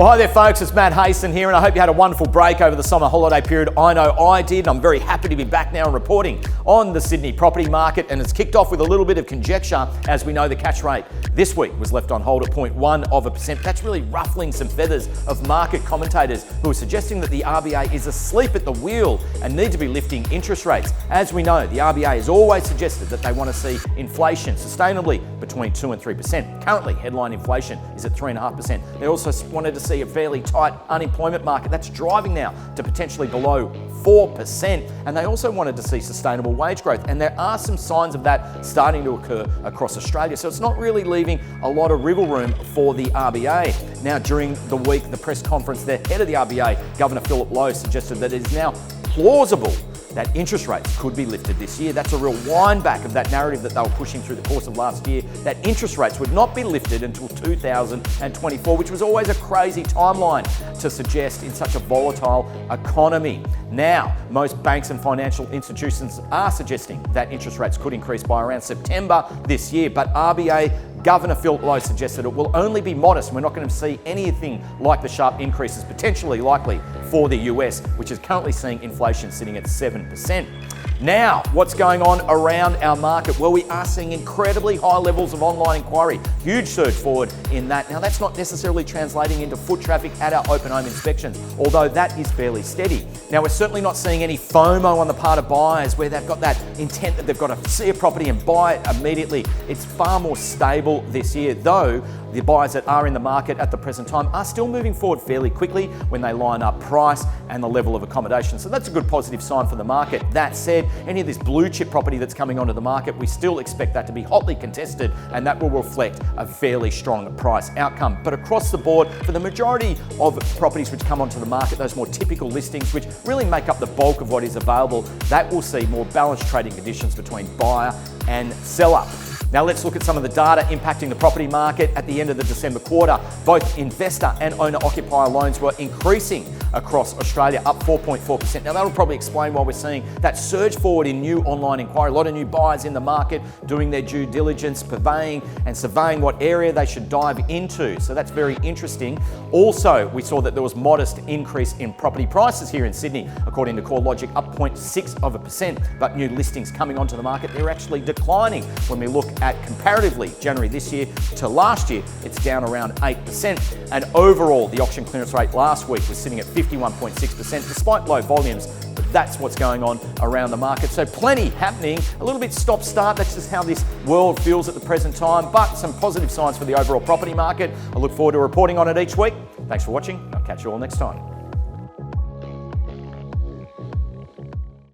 Well, hi there folks, it's Matt Hayson here and I hope you had a wonderful break over the summer holiday period. I know I did. I'm very happy to be back now and reporting on the Sydney property market, and it's kicked off with a little bit of conjecture. As we know, the cash rate this week was left on hold at 0.1%. That's really ruffling some feathers of market commentators who are suggesting that the RBA is asleep at the wheel and need to be lifting interest rates. As we know, the RBA has always suggested that they want to see inflation sustainably between 2 and 3%. Currently, headline inflation is at 3.5%. They also wanted to see a fairly tight unemployment market that's driving now to potentially below 4%. And they also wanted to see sustainable wage growth. And there are some signs of that starting to occur across Australia. So it's not really leaving a lot of wriggle room for the RBA. Now, during the week, the press conference, the head of the RBA, Governor Philip Lowe, suggested that it is now plausible that interest rates could be lifted this year. That's a real wind back of that narrative that they were pushing through the course of last year, that interest rates would not be lifted until 2024, which was always a crazy timeline to suggest in such a volatile economy. Now, most banks and financial institutions are suggesting that interest rates could increase by around September this year, but RBA Governor Philip Lowe suggested it will only be modest. We're not going to see anything like the sharp increases potentially likely for the US, which is currently seeing inflation sitting at 7%. Now, what's going on around our market? Well, we are seeing incredibly high levels of online inquiry, huge surge forward in that. Now, that's not necessarily translating into foot traffic at our open home inspections, although that is fairly steady. Now, we're certainly not seeing any FOMO on the part of buyers where they've got that intent that they've got to see a property and buy it immediately. It's far more stable this year, though the buyers that are in the market at the present time are still moving forward fairly quickly when they line up price and the level of accommodation. So that's a good positive sign for the market. That said, any of this blue chip property that's coming onto the market, we still expect that to be hotly contested, and that will reflect a fairly strong price outcome. But across the board, for the majority of properties which come onto the market, those more typical listings which really make up the bulk of what is available, that will see more balanced trading conditions between buyer and seller. Now let's look at some of the data impacting the property market at the end of the December quarter. Both investor and owner-occupier loans were increasing across Australia, up 4.4%. Now that'll probably explain why we're seeing that surge forward in new online inquiry. A lot of new buyers in the market doing their due diligence, surveying what area they should dive into. So that's very interesting. Also, we saw that there was modest increase in property prices here in Sydney, according to CoreLogic, up 0.6%. But new listings coming onto the market, they're actually declining. When we look at comparatively January this year to last year, it's down around 8%. And overall, the auction clearance rate last week was sitting at 51.6%, despite low volumes. But that's what's going on around the market. So plenty happening, a little bit stop-start. That's just how this world feels at the present time, but some positive signs for the overall property market. I look forward to reporting on it each week. Thanks for watching. I'll catch you all next time.